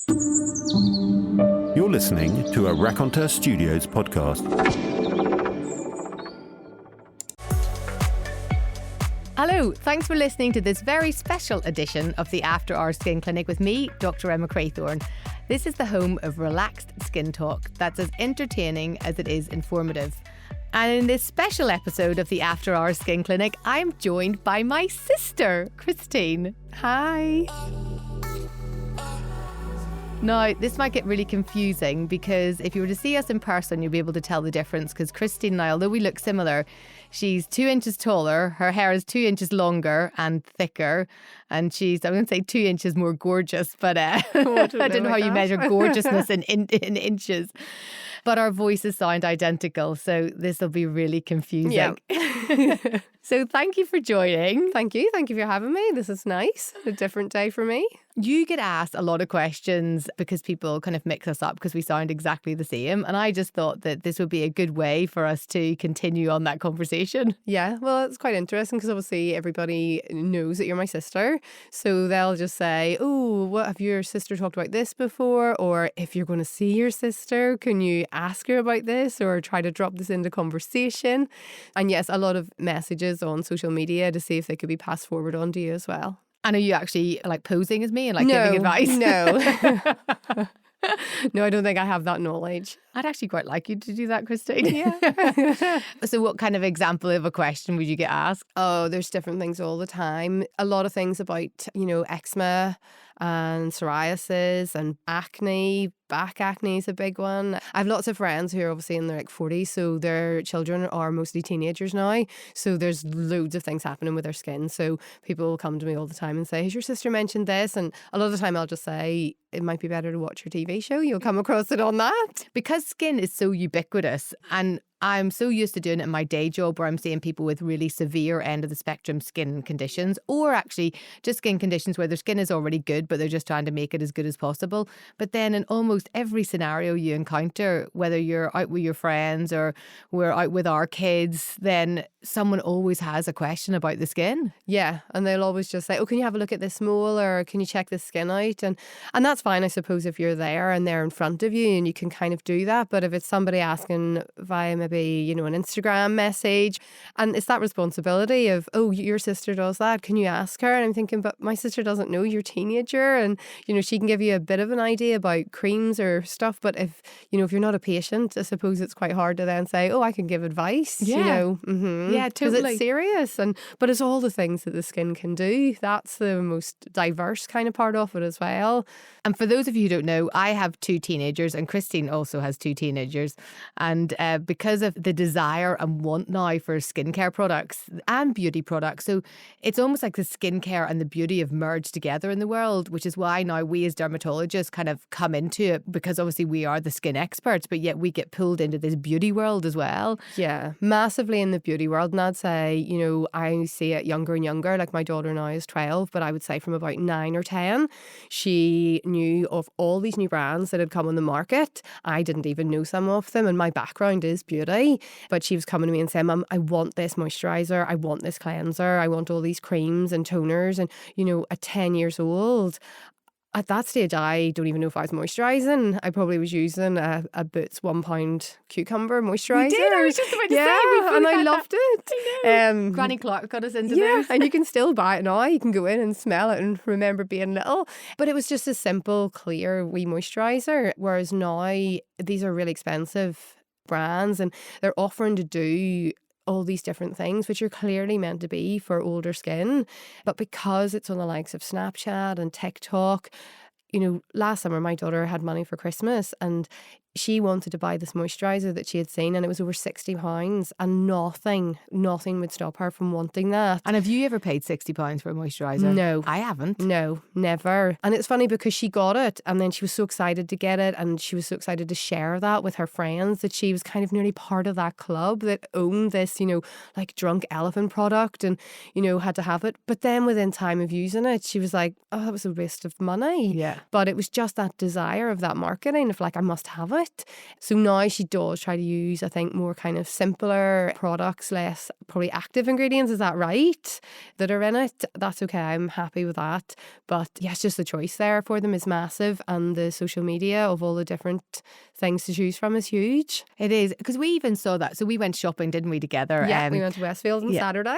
You're listening to a Raconteur Studios podcast. Hello, thanks for listening to this very special edition of the After Our Skin Clinic with me, Dr Emma Craythorne. This is the home of relaxed skin talk that's as entertaining as it is informative. And in this special episode of the After Our Skin Clinic, I'm joined by my sister, Christine. Hi. Now, this might get really confusing because if you were to see us in person, you'll be able to tell the difference because Christine and I, although we look similar, she's 2 inches taller, her hair is 2 inches longer and thicker, and she's, I'm going to say 2 inches more gorgeous, but I don't know how you measure gorgeousness in inches. But our voices sound identical, so this will be really confusing. Yeah. So thank you for joining. Thank you. Thank you for having me. This is nice. A different day for me. You get asked a lot of questions because people kind of mix us up because we sound exactly the same. And I just thought that this would be a good way for us to continue on that conversation. Yeah, well, it's quite interesting because obviously everybody knows that you're my sister. So they'll just say, oh, what have your sister talked about this before? Or if you're going to see your sister, can you ask her about this or try to drop this into conversation? And yes, a lot of messages on social media to see if they could be passed forward on to you as well. And are you actually like posing as me and like giving advice? No. No, I don't think I have that knowledge. I'd actually quite like you to do that, Christine. Yeah. So what kind of example of a question would you get asked? Oh, there's different things all the time. A lot of things about, eczema and psoriasis and acne. Back acne is a big one. I have lots of friends who are obviously in their 40s, so their children are mostly teenagers now. So there's loads of things happening with their skin. So people will come to me all the time and say, has your sister mentioned this? And a lot of the time I'll just say, it might be better to watch your TV show. You'll come across it on that. Because skin is so ubiquitous, and I'm so used to doing it in my day job where I'm seeing people with really severe end of the spectrum skin conditions, or actually just skin conditions where their skin is already good, but they're just trying to make it as good as possible. But then in almost every scenario you encounter, whether you're out with your friends or we're out with our kids, then someone always has a question about the skin. Yeah, and they'll always just say, oh, can you have a look at this mole or can you check this skin out? And that's fine, I suppose, if you're there and they're in front of you and you can kind of do that. But if it's somebody asking via maybe, an Instagram message, and it's that responsibility of, oh, your sister does that, can you ask her? And I'm thinking, but my sister doesn't know you're a teenager, and she can give you a bit of an idea about creams or stuff, but if you're not a patient, I suppose it's quite hard to then say, oh, I can give advice. Yeah, yeah, totally. Because it's serious, but it's all the things that the skin can do. That's the most diverse kind of part of it as well. And for those of you who don't know, I have 2 teenagers, and Christine also has 2 teenagers, and because of the desire and want now for skincare products and beauty products. So it's almost like the skincare and the beauty have merged together in the world, which is why now we as dermatologists kind of come into it, because obviously we are the skin experts, but yet we get pulled into this beauty world as well. Yeah, massively in the beauty world. And I'd say, I see it younger and younger. Like my daughter now is 12, but I would say from about 9 or 10, she knew of all these new brands that had come on the market. I didn't even know some of them, and my background is beauty. But she was coming to me and saying, Mum, I want this moisturiser, I want this cleanser, I want all these creams and toners. And, at 10 years old, at that stage, I don't even know if I was moisturising. I probably was using a Boots £1 cucumber moisturiser. We did, I was just about to say. And I loved it. I know. Granny Clark got us into those. And you can still buy it now. You can go in and smell it and remember being little. But it was just a simple, clear wee moisturiser. Whereas now, these are really expensive brands and they're offering to do all these different things which are clearly meant to be for older skin, but because it's on the likes of Snapchat and TikTok, last summer my daughter had money for Christmas and she wanted to buy this moisturiser that she had seen, and it was over £60, and nothing would stop her from wanting that. And have you ever paid £60 for a moisturiser? No. I haven't. No, never. And it's funny because she got it and then she was so excited to get it, and she was so excited to share that with her friends that she was kind of nearly part of that club that owned this, like drunk elephant product and, had to have it. But then within time of using it, she was like, oh, that was a waste of money. Yeah. But it was just that desire of that marketing of like, I must have it. it. So now she does try to use, I think, more kind of simpler products, less probably active ingredients. Is that right? That are in it. That's okay. I'm happy with that. But yes, just the choice there for them is massive. And the social media of all the different things to choose from is huge. It is, because we even saw that. So we went shopping, didn't we, together? Yeah, we went to Westfield on Saturday.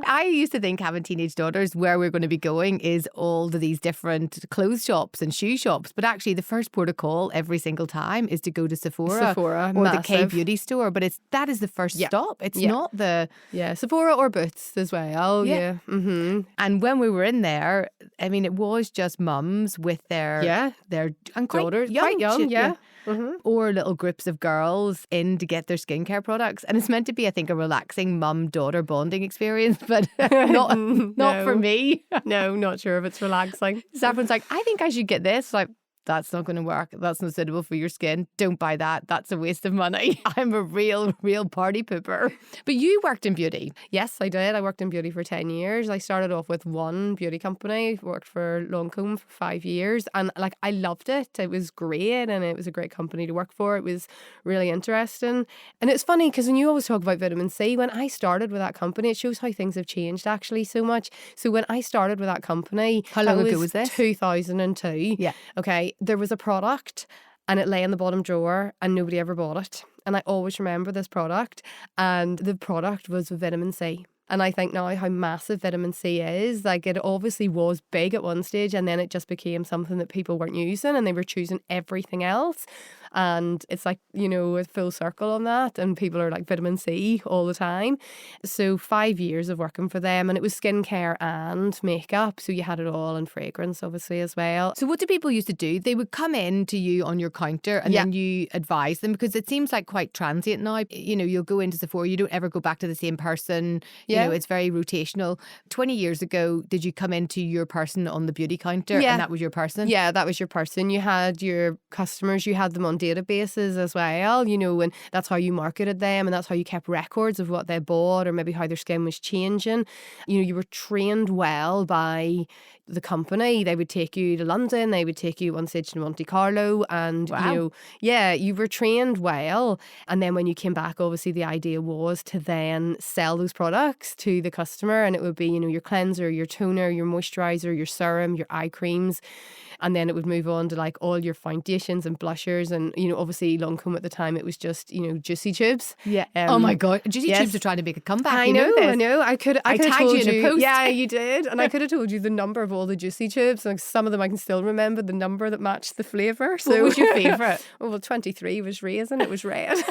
I used to think having teenage daughters, where we're going to be going is all of these different clothes shops and shoe shops. But actually, the first port of call every single time is to go to Sephora or massive. the K Beauty store. But that is the first stop. It's not the... Yeah, Sephora or Boots as well. Yeah. Mm-hmm. And when we were in there, I mean, it was just mums with their and quite daughters, young, quite young, yeah. Mm-hmm. Or little groups of girls in to get their skincare products. And it's meant to be, I think, a relaxing mum-daughter bonding experience, but not for me. No, not sure if it's relaxing. Saffron's like, I think I should get this. Like, that's not going to work. That's not suitable for your skin. Don't buy that. That's a waste of money. I'm a real party pooper. But you worked in beauty. Yes, I did. I worked in beauty for 10 years. I started off with one beauty company, worked for Lancôme for 5 years. And like, I loved it. It was great. And it was a great company to work for. It was really interesting. And it's funny because when you always talk about vitamin C, when I started with that company, it shows how things have changed actually so much. So when I started with that company, how long ago was this? 2002. Yeah. Okay. There was a product and it lay in the bottom drawer and nobody ever bought it. And I always remember this product, and the product was vitamin C. And I think now how massive vitamin C is. Like, it obviously was big at one stage, and then it just became something that people weren't using and they were choosing everything else. And it's like, you know, a full circle on that. And people are like vitamin C all the time. So 5 years of working for them, and it was skincare and makeup. So you had it all, and fragrance obviously as well. So what do people used to do? They would come in to you on your counter and then you advise them, because it seems like quite transient now. You know, you'll go into Sephora, you don't ever go back to the same person. You know, it's very rotational. 20 years ago, did you come into your person on the beauty counter and that was your person? Yeah, that was your person. You had your customers, you had them on databases as well, you know, and that's how you marketed them, and that's how you kept records of what they bought or maybe how their skin was changing. You know, you were trained well by the company. They would take you to London, they would take you on stage to Monte Carlo, and you know, you were trained well. And then when you came back, obviously the idea was to then sell those products to the customer, and it would be, you know, your cleanser, your toner, your moisturizer, your serum, your eye creams. And then it would move on to like all your foundations and blushers. And, you know, obviously Lancôme at the time, it was just, you know, Juicy Tubes. Yeah. Oh my God. Juicy Tubes are trying to make a comeback. I know. I could have tagged told you in a post. Yeah, you did. And I could have told you the number of all the Juicy Tubes. Like, some of them I can still remember the number that matched the flavour. So, what was your favourite? Well, 23 was raisin. It was red.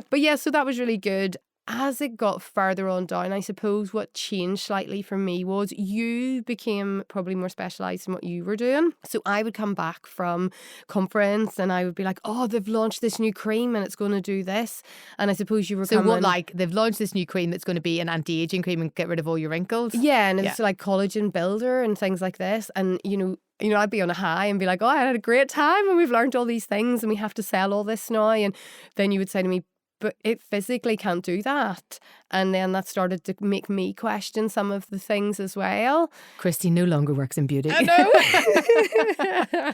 But yeah, so that was really good. As it got further on down, I suppose what changed slightly for me was you became probably more specialised in what you were doing. So I would come back from conference and I would be like, oh, they've launched this new cream and it's going to do this. And I suppose you were So what, like, they've launched this new cream that's going to be an anti-aging cream and get rid of all your wrinkles? Yeah, and it's like collagen builder and things like this. And, you know, I'd be on a high and be like, oh, I had a great time and we've learned all these things and we have to sell all this now. And then you would say to me, but it physically can't do that. And then that started to make me question some of the things as well. Christy no longer works in beauty. I know.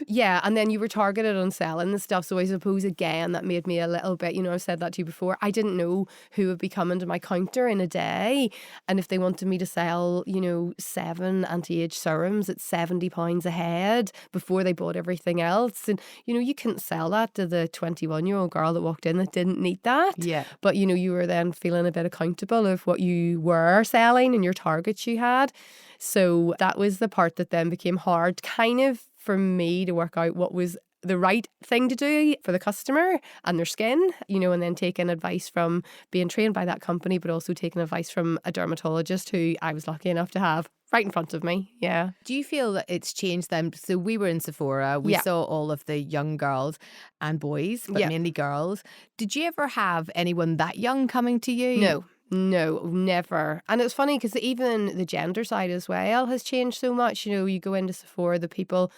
Yeah, and then you were targeted on selling the stuff. So I suppose, again, that made me a little bit, you know, I've said that to you before. I didn't know who would be coming to my counter in a day. And if they wanted me to sell, you know, 7 anti-age serums at £70 a head before they bought everything else. And, you know, you couldn't sell that to the 21-year-old girl that walked in that didn't need that. Yeah. But, you know, you were then feeling a bit accountable of what you were selling and your targets you had. So that was the part that then became hard, kind of, for me to work out what was the right thing to do for the customer and their skin, you know, and then taking advice from being trained by that company, but also taking advice from a dermatologist who I was lucky enough to have right in front of me. Yeah. Do you feel that it's changed then? So we were in Sephora. We saw all of the young girls and boys, but mainly girls. Did you ever have anyone that young coming to you? No, never. And it's funny because even the gender side as well has changed so much. You know, you go into Sephora, the people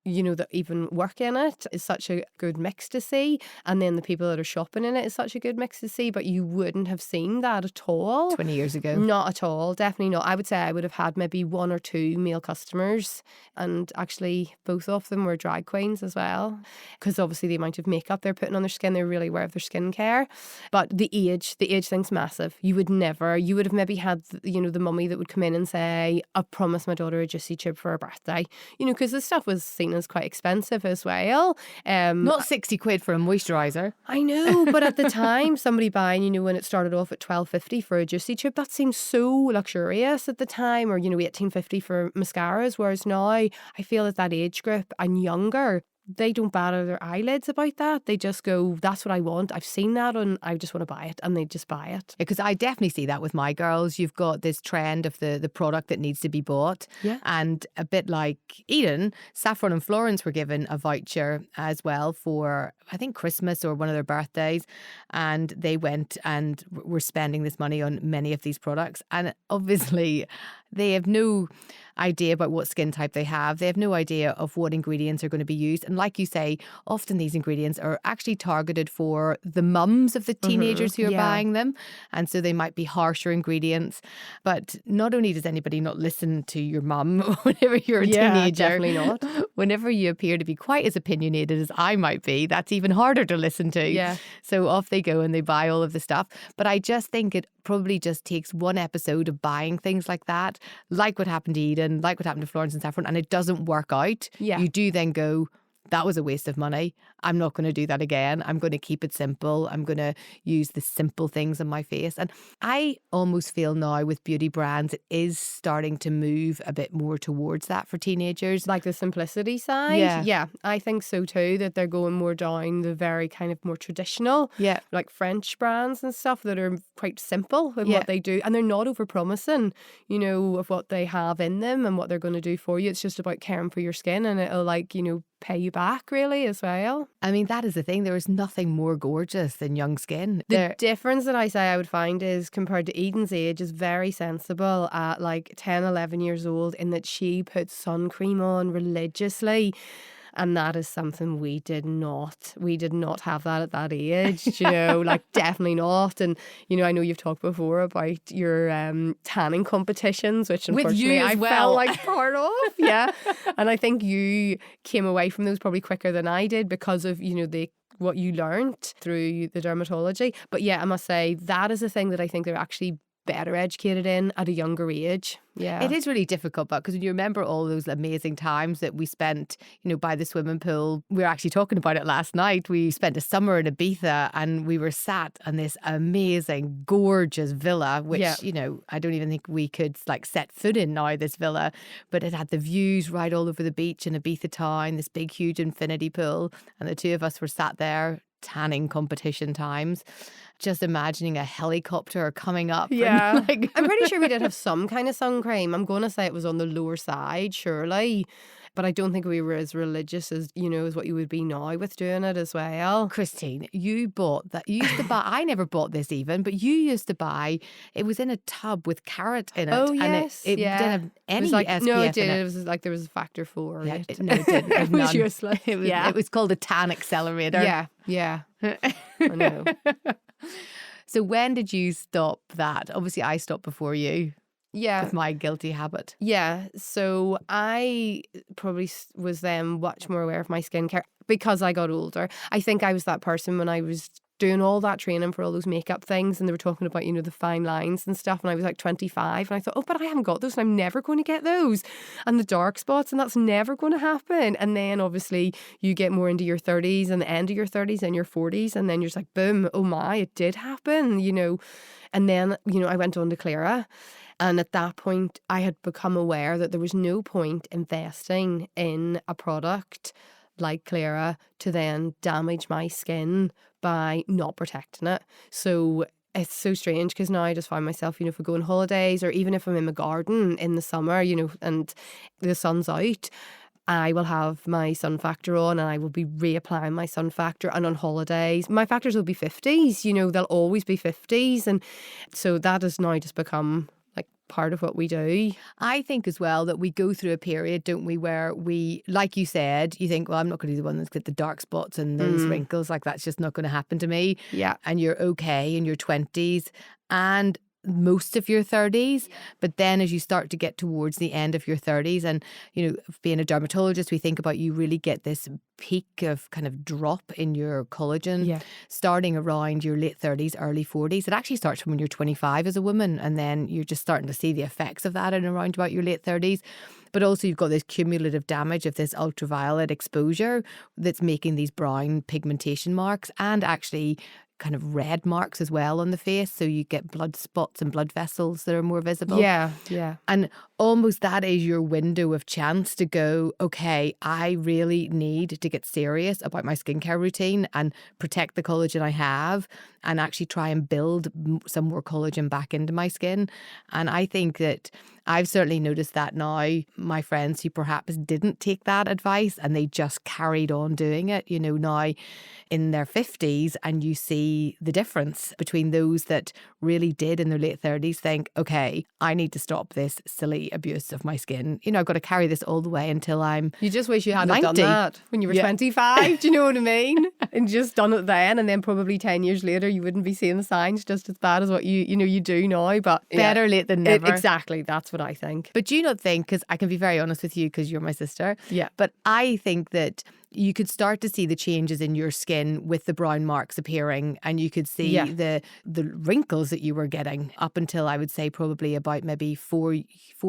that even work in it is such a good mix to see. And then the people that are shopping in it is such a good mix to see. But you wouldn't have seen that at all 20 years ago. Not at all. Definitely not. I would say I would have had maybe 1 or 2 male customers. And actually, both of them were drag queens as well. Because obviously the amount of makeup they're putting on their skin, they're really aware of their skincare. But the age thing's massive. You would have maybe had, the mummy that would come in and say, I promised my daughter a Juicy Tube for her birthday. Because the stuff was seen as quite expensive as well. Not 60 quid for a moisturiser. I know, but at the time, somebody buying, when it started off at £12.50 for a Juicy Tube, that seemed so luxurious at the time, or, £18.50 for mascaras, whereas now I feel that age group and younger, they don't bat their eyelids about that. They just go, that's what I want. I've seen that and I just want to buy it. And they just buy it. Because I definitely see that with my girls. You've got this trend of the product that needs to be bought. Yeah. And a bit like Eden, Saffron and Florence were given a voucher as well for, I think, Christmas or one of their birthdays. And they went and were spending this money on many of these products. And obviously, they have no idea about what skin type they have. They have no idea of what ingredients are going to be used. And like you say, often these ingredients are actually targeted for the mums of the teenagers who are buying them. And so they might be harsher ingredients. But not only does anybody not listen to your mum whenever you're a teenager, definitely not. Whenever you appear to be quite as opinionated as I might be, that's even harder to listen to. Yeah. So off they go and they buy all of the stuff. But I just think it probably just takes one episode of buying things like that, like what happened to Eden, like what happened to Florence and Saffron, and it doesn't work out. Yeah. You do then go, that was a waste of money. I'm not going to do that again. I'm going to keep it simple. I'm going to use the simple things on my face. And I almost feel now with beauty brands, it is starting to move a bit more towards that for teenagers. Like the simplicity side. Yeah, I think so too, that they're going more down the very kind of more traditional, like French brands and stuff that are quite simple in what they do. And they're not over-promising, of what they have in them and what they're going to do for you. It's just about caring for your skin, and it'll pay you back really as well. I mean, that is the thing. There is nothing more gorgeous than young skin. The difference that I would find is compared to Eden's age is very sensible at like 10, 11 years old, in that she puts sun cream on religiously. And that is something we did not have that at that age, definitely not. And, I know you've talked before about your tanning competitions, which unfortunately I felt like part of. Yeah. And I think you came away from those probably quicker than I did because of, what you learned through the dermatology. But yeah, I must say that is a thing that I think they're actually better educated in at a younger age. Yeah. It is really difficult, but because when you remember all those amazing times that we spent, by the swimming pool, we were actually talking about it last night. We spent a summer in Ibiza and we were sat on this amazing, gorgeous villa, which, I don't even think we could set foot in now, this villa, but it had the views right all over the beach in Ibiza town, this big, huge infinity pool. And the two of us were sat there, tanning competition times, just imagining a helicopter coming up. Yeah. And I'm pretty sure we did have some kind of sun cream. I'm going to say it was on the lower side, surely. But I don't think we were as religious as, as what you would be now with doing it as well. Christine, you bought that. You used to buy, I never bought this even, but you used to buy, it was in a tub with carrot in it. Oh, yes. And it didn't have any SPF no, it did. in it. It was like there was a factor 4 in it. No, it didn't. It was useless. It was called a tan accelerator. Yeah. I know. So when did you stop that? Obviously, I stopped before you. Yeah. With my guilty habit. Yeah. So I probably was then much more aware of my skincare because I got older. I think I was that person when I was doing all that training for all those makeup things, and they were talking about, the fine lines and stuff, and I was like 25 and I thought, but I haven't got those and I'm never going to get those, and the dark spots, and that's never going to happen. And then obviously you get more into your 30s and the end of your 30s and your 40s, and then you're just like, boom, oh my, it did happen, And then, I went on to Clara. And at that point, I had become aware that there was no point investing in a product like Clara to then damage my skin by not protecting it. So it's so strange because now I just find myself, if we go on holidays or even if I'm in my garden in the summer, and the sun's out, I will have my sun factor on and I will be reapplying my sun factor. And on holidays, my factors will be 50s, they'll always be 50s. And so that has now just become like part of what we do. I think as well that we go through a period, don't we, where we, like you said, you think, well, I'm not going to be the one that's got the dark spots and those wrinkles. Like, that's just not going to happen to me. Yeah. And you're okay in your 20s and most of your 30s. But then as you start to get towards the end of your 30s and, you know, being a dermatologist, we think about you really get this peak of kind of drop in your collagen starting around your late 30s, early 40s. It actually starts from when you're 25 as a woman, and then you're just starting to see the effects of that in around about your late 30s. But also you've got this cumulative damage of this ultraviolet exposure that's making these brown pigmentation marks and actually kind of red marks as well on the face. So you get blood spots and blood vessels that are more visible. Yeah. And almost that is your window of chance to go, okay, I really need to get serious about my skincare routine and protect the collagen I have and actually try and build some more collagen back into my skin. And I think that I've certainly noticed that now. My friends who perhaps didn't take that advice and they just carried on doing it, you know, now in their 50s, and you see the difference between those that really did in their late 30s think, okay, I need to stop this silly abuse of my skin. You know, I've got to carry this all the way until I'm You just wish you hadn't 90. done that when you were 25. Do you know what I mean? And just done it then, and then probably 10 years later you wouldn't be seeing the signs just as bad as what you do now. But better late than never. Exactly, that's what I think. But do you not think, because I can be very honest with you because you're my sister, but I think that you could start to see the changes in your skin with the brown marks appearing, and you could see the wrinkles that you were getting up until I would say probably about maybe four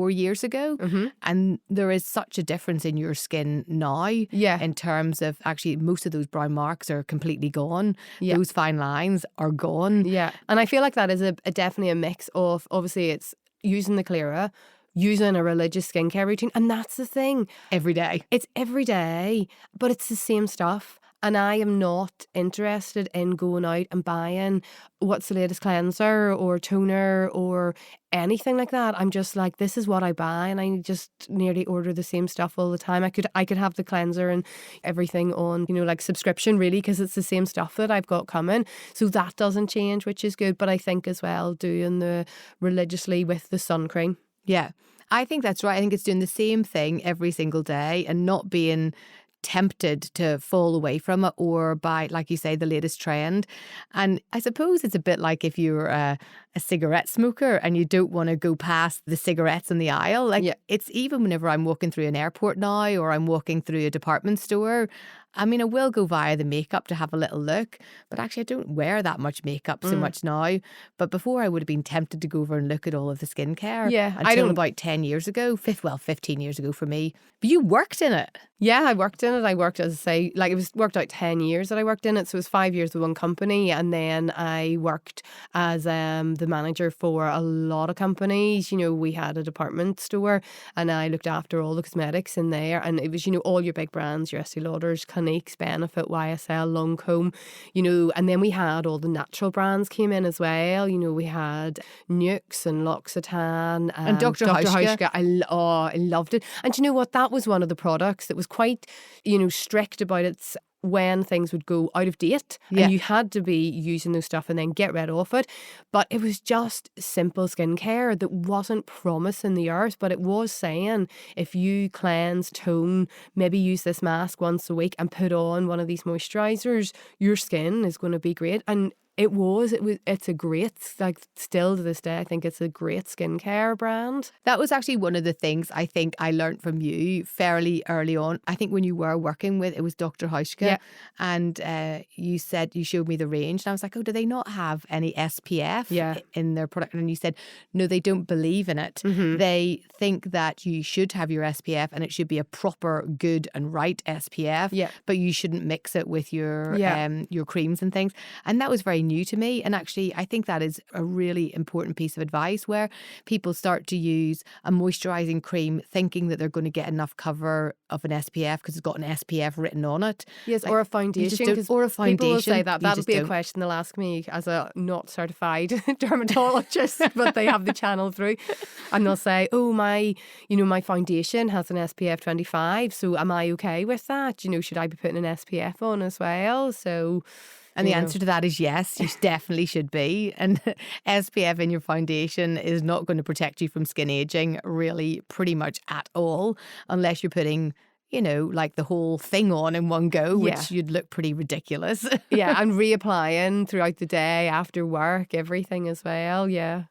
years ago. And there is such a difference in your skin now in terms of actually most of those brown marks are completely gone. Those fine lines are gone. And I feel like that is definitely a mix of, obviously it's using the clearer, using a religious skincare routine. And that's the thing. Every day. It's every day, but it's the same stuff. And I am not interested in going out and buying what's the latest cleanser or toner or anything like that. I'm just like, this is what I buy, and I just nearly order the same stuff all the time. I could have the cleanser and everything on, you know, like subscription really, because it's the same stuff that I've got coming. So that doesn't change, which is good. But I think as well doing the religiously with the sun cream. Yeah, I think that's right. I think it's doing the same thing every single day and not being tempted to fall away from it or by, like you say, the latest trend. And I suppose it's a bit like if you're a cigarette smoker and you don't want to go past the cigarettes in the aisle. Like it's even whenever I'm walking through an airport now or I'm walking through a department store, I mean, I will go via the makeup to have a little look, but actually I don't wear that much makeup so much now. But before I would have been tempted to go over and look at all of the skincare. Until about 10 years ago, 15 years ago for me. But you worked in it. Yeah, I worked in it. I worked, as I say, like it was worked out 10 years that I worked in it. So it was 5 years with one company. And then I worked as the manager for a lot of companies. You know, we had a department store and I looked after all the cosmetics in there. And it was, you know, all your big brands, your Estee Lauders, Cliniques, Benefit, YSL, Lancome, you know, and then we had all the natural brands came in as well. You know, we had Nuxe and L'Occitane and Dr. Hauschka. I loved it. And you know what? That was one of the products that was quite, you know, strict about its when things would go out of date and you had to be using those stuff and then get rid of it. But it was just simple skincare that wasn't promising the earth, but it was saying if you cleanse, tone, maybe use this mask once a week and put on one of these moisturizers, your skin is going to be great. And it's a great, like still to this day, I think it's a great skincare brand. That was actually one of the things I think I learned from you fairly early on. I think when you were working with, it was Dr. Hauschka and you said, you showed me the range and I was like, oh, do they not have any SPF in their product? And you said, no, they don't believe in it. They think that you should have your SPF and it should be a proper, good and right SPF, but you shouldn't mix it with your creams and things. And that was very new to me, and actually I think that is a really important piece of advice where people start to use a moisturising cream thinking that they're going to get enough cover of an SPF because it's got an SPF written on it. Yes, like, or a foundation. Or a foundation. People will say that. That'll be a question they'll ask me as a not certified dermatologist, but they have the channel through, and they'll say, "Oh, my foundation has an SPF 25, so am I okay with that? You know, should I be putting an SPF on as well?" So And the answer to that is yes, you definitely should be. And SPF in your foundation is not going to protect you from skin aging really pretty much at all, unless you're putting, like the whole thing on in one go, which you'd look pretty ridiculous. Yeah, and reapplying throughout the day, after work, everything as well. Yeah.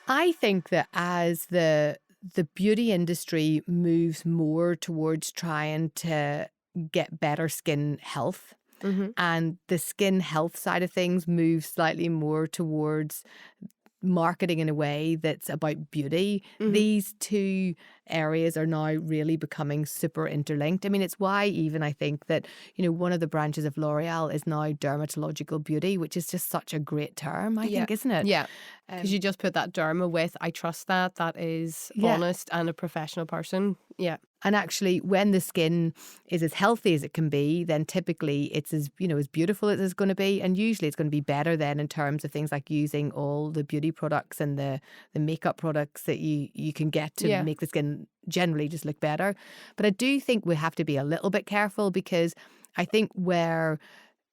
I think that as the beauty industry moves more towards trying to get better skin health, and the skin health side of things moves slightly more towards marketing in a way that's about beauty, these two areas are now really becoming super interlinked. I mean, it's why even I think that, one of the branches of L'Oreal is now dermatological beauty, which is just such a great term, I think, isn't it? Yeah. Because you just put that derma with, I trust that is honest and a professional person. Yeah. And actually, when the skin is as healthy as it can be, then typically it's as beautiful as it's going to be. And usually it's going to be better then in terms of things like using all the beauty products and the makeup products that you can get to make the skin generally just look better. But I do think we have to be a little bit careful, because I think where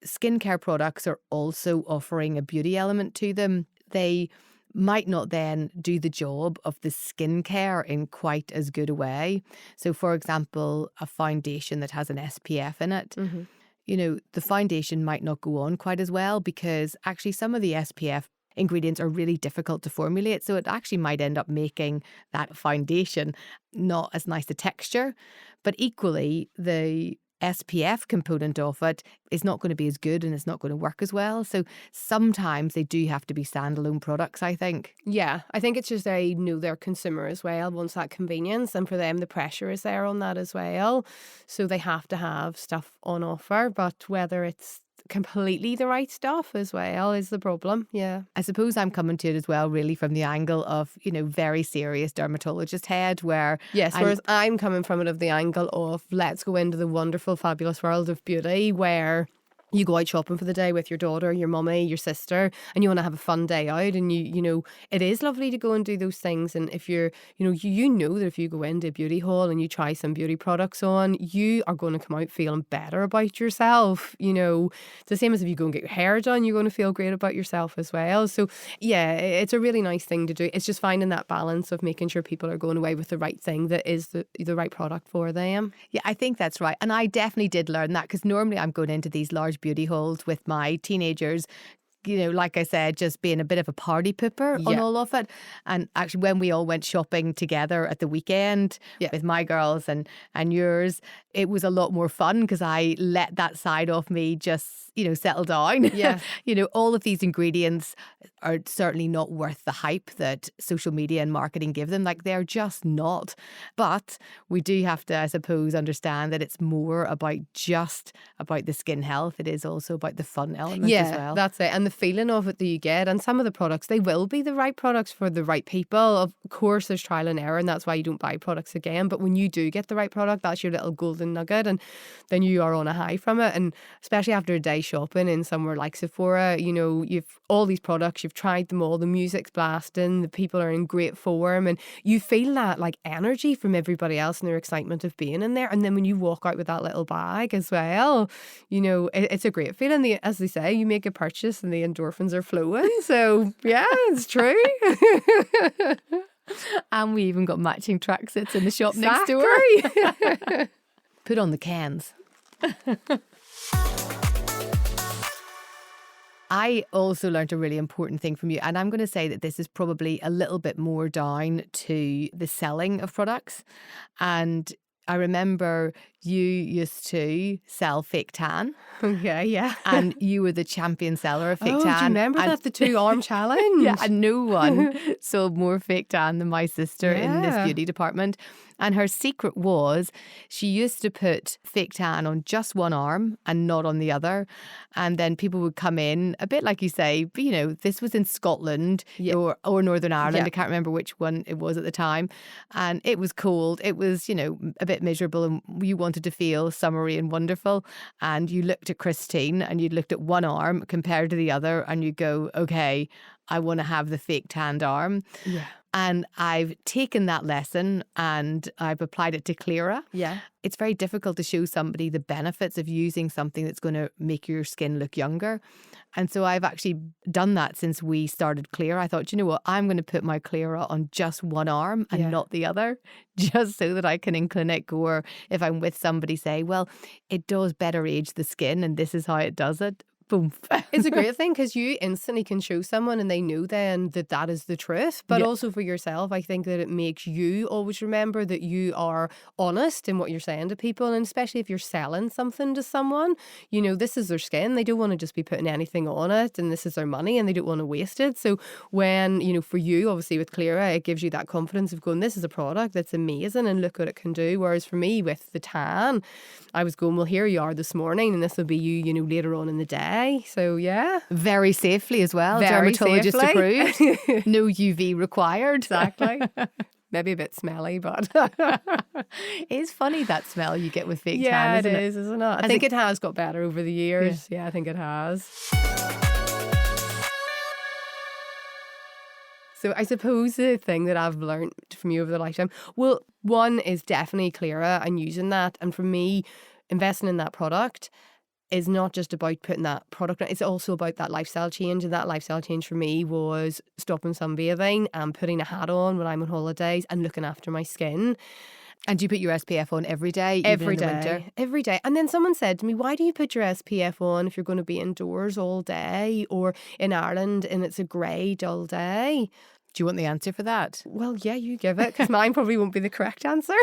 skincare products are also offering a beauty element to them, they might not then do the job of the skincare in quite as good a way. So, for example, a foundation that has an SPF in it, the foundation might not go on quite as well, because actually some of the SPF ingredients are really difficult to formulate. So it actually might end up making that foundation not as nice a texture. But equally, the SPF component of it is not going to be as good and it's not going to work as well. So sometimes they do have to be standalone products, I think. Yeah, I think it's just they know their consumer as well, wants that convenience, and for them the pressure is there on that as well. So they have to have stuff on offer, but whether it's completely the right stuff as well is the problem. Yeah. I suppose I'm coming to it as well really from the angle of, very serious dermatologist head, where yes, whereas I'm coming from it of the angle of let's go into the wonderful, fabulous world of beauty where you go out shopping for the day with your daughter, your mummy, your sister, and you want to have a fun day out. And it is lovely to go and do those things. And if you're, you know that if you go into a beauty hall and you try some beauty products on, you are going to come out feeling better about yourself. It's the same as if you go and get your hair done, you're going to feel great about yourself as well. So yeah, it's a really nice thing to do. It's just finding that balance of making sure people are going away with the right thing that is the right product for them. Yeah, I think that's right. And I definitely did learn that, because normally I'm going into these large beauty halls with my teenagers, like I said, just being a bit of a party pooper on all of it. And actually, when we all went shopping together at the weekend with my girls and yours, it was a lot more fun because I let that side of me just, settle down. Yeah. All of these ingredients are certainly not worth the hype that social media and marketing give them. Like, they're just not. But we do have to, I suppose, understand that it's more about the skin health. It is also about the fun element as well. Yeah, that's it. And the feeling of it that you get. And some of the products, they will be the right products for the right people. Of course, there's trial and error, and that's why you don't buy products again. But when you do get the right product, that's your little golden nugget. And then you are on a high from it. And especially after a day shopping in somewhere like Sephora, you've all these products, you've tried them all, the music's blasting, the people are in great form, and you feel that like energy from everybody else and their excitement of being in there. And then when you walk out with that little bag as well, it's a great feeling. As they say, you make a purchase and the endorphins are flowing. So yeah, it's true. And we even got matching tracksuits in the shop next door. Put on the cans. I also learned a really important thing from you, and I'm going to say that this is probably a little bit more down to the selling of products. And I remember you used to sell fake tan. Okay, yeah. And you were the champion seller of fake tan. Do you remember that? The 2-arm challenge? Yeah, and no one sold more fake tan than my sister in this beauty department. And her secret was she used to put fake tan on just one arm and not on the other. And then people would come in, a bit like you say, but this was in Scotland or Northern Ireland. Yeah. I can't remember which one it was at the time. And it was cold. It was, a bit miserable, and you wanted to feel summery and wonderful. And you looked at Christine and you looked at one arm compared to the other and you go, okay, I want to have the fake tanned arm. Yeah. And I've taken that lesson and I've applied it to Cleara. Yeah. It's very difficult to show somebody the benefits of using something that's going to make your skin look younger. And so I've actually done that since we started Cleara. I thought, you know what, I'm going to put my Cleara on just one arm and not the other, just so that I can in clinic, or if I'm with somebody, say, well, it does better age the skin and this is how it does it. Boom. It's a great thing because you instantly can show someone and they know then that that is the truth. But also for yourself, I think that it makes you always remember that you are honest in what you're saying to people. And especially if you're selling something to someone, you know, this is their skin. They don't want to just be putting anything on it, and this is their money and they don't want to waste it. So when, you know, for you, obviously with Cleara, it gives you that confidence of going, this is a product that's amazing and look what it can do. Whereas for me with the tan, I was going, well, here you are this morning and this will be you, you know, later on in the day. So yeah, very safely as well. Very Dermatologist safely. approved. No UV required. Exactly. Maybe a bit smelly, but it's funny that smell you get with fake yeah, tan, it is, isn't it? I think it has got better over the years. Yeah, I think it has. So I suppose the thing that I've learned from you over the lifetime, well, one is definitely Cleara and using that, and for me, investing in that product is not just about putting that product on, it's also about that lifestyle change. And that lifestyle change for me was stopping sunbathing and putting a hat on when I'm on holidays and looking after my skin. And do you put your SPF on every day? Every even in day. the winter? Every day. And then someone said to me, why do you put your SPF on if you're going to be indoors all day or in Ireland and it's a grey, dull day? Do you want the answer for that? Well, yeah, you give it, because mine probably won't be the correct answer.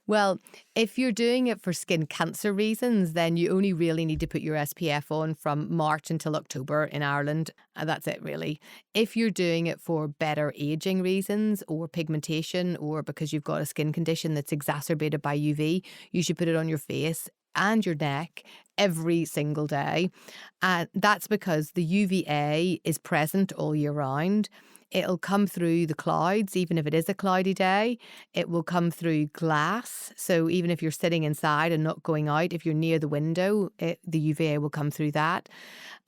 Well, if you're doing it for skin cancer reasons, then you only really need to put your SPF on from March until October in Ireland. And that's it, really. If you're doing it for better aging reasons or pigmentation, or because you've got a skin condition that's exacerbated by UV, you should put it on your face and your neck every single day. And that's because the UVA is present all year round. It'll come through the clouds, even if it is a cloudy day. It will come through glass. So even if you're sitting inside and not going out, if you're near the window, the UVA will come through that.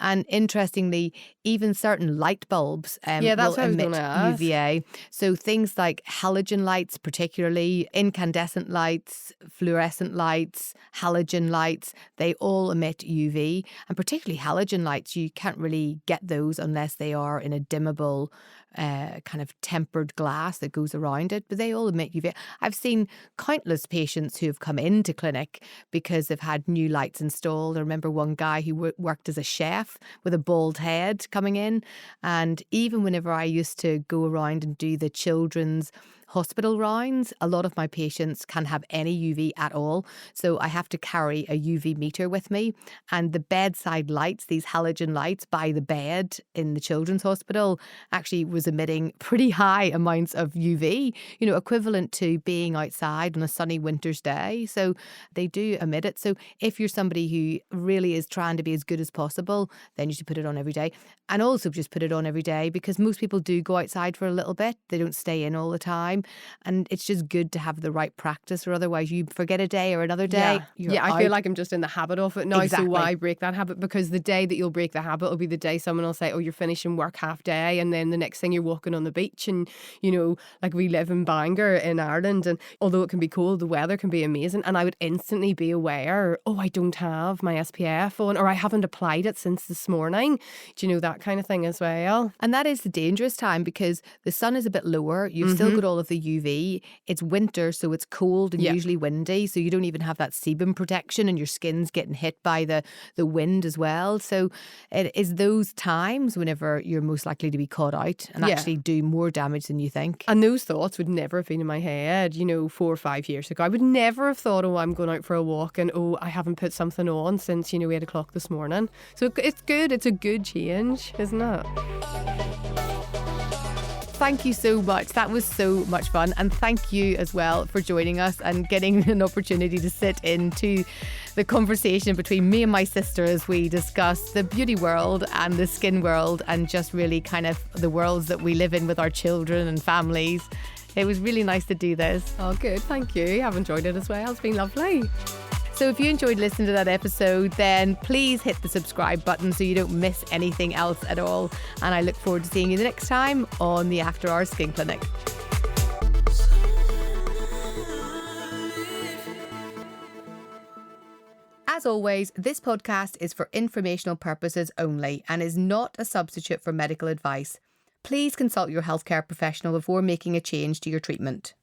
And interestingly, even certain light bulbs will emit UVA. So things like halogen lights, particularly incandescent lights, fluorescent lights, halogen lights, they all emit UV. And particularly halogen lights, you can't really get those unless they are in a dimmable kind of tempered glass that goes around it, but they all emit UV. I've seen countless patients who have come into clinic because they've had new lights installed. I remember one guy who worked as a chef with a bald head coming in, and even whenever I used to go around and do the children's hospital rounds, a lot of my patients can't have any UV at all. So I have to carry a UV meter with me. And the bedside lights, these halogen lights by the bed in the children's hospital, actually was emitting pretty high amounts of UV, you know, equivalent to being outside on a sunny winter's day. So they do emit it. So if you're somebody who really is trying to be as good as possible, then you should put it on every day. And also just put it on every day, because most people do go outside for a little bit. They don't stay in all the time. And it's just good to have the right practice, or otherwise you forget a day or another day. Yeah, I feel like I'm just in the habit of it now. Exactly. So why break that habit? Because the day that you'll break the habit will be the day someone will say, oh, you're finishing work half day, and then the next thing you're walking on the beach. And, you know, like we live in Bangor in Ireland, and although it can be cold, the weather can be amazing. And I would instantly be aware, oh, I don't have my SPF on, or I haven't applied it since this morning. Do you know, that kind of thing as well? And that is the dangerous time, because the sun is a bit lower. You've still got all of the UV. It's winter, so it's cold and usually windy. So you don't even have that sebum protection, and your skin's getting hit by the wind as well. So it is those times whenever you're most likely to be caught out and actually do more damage than you think. And those thoughts would never have been in my head, you know, 4 or 5 years ago. I would never have thought, oh, I'm going out for a walk and, oh, I haven't put something on since, you know, 8 o'clock this morning. So it's good. It's a good change, isn't it? Thank you so much. That was so much fun. And thank you as well for joining us and getting an opportunity to sit into the conversation between me and my sister as we discuss the beauty world and the skin world, and just really kind of the worlds that we live in with our children and families. It was really nice to do this. Oh, good. Thank you. I've enjoyed it as well. It's been lovely. So if you enjoyed listening to that episode, then please hit the subscribe button so you don't miss anything else at all. And I look forward to seeing you the next time on the After Hours Skin Clinic. As always, this podcast is for informational purposes only and is not a substitute for medical advice. Please consult your healthcare professional before making a change to your treatment.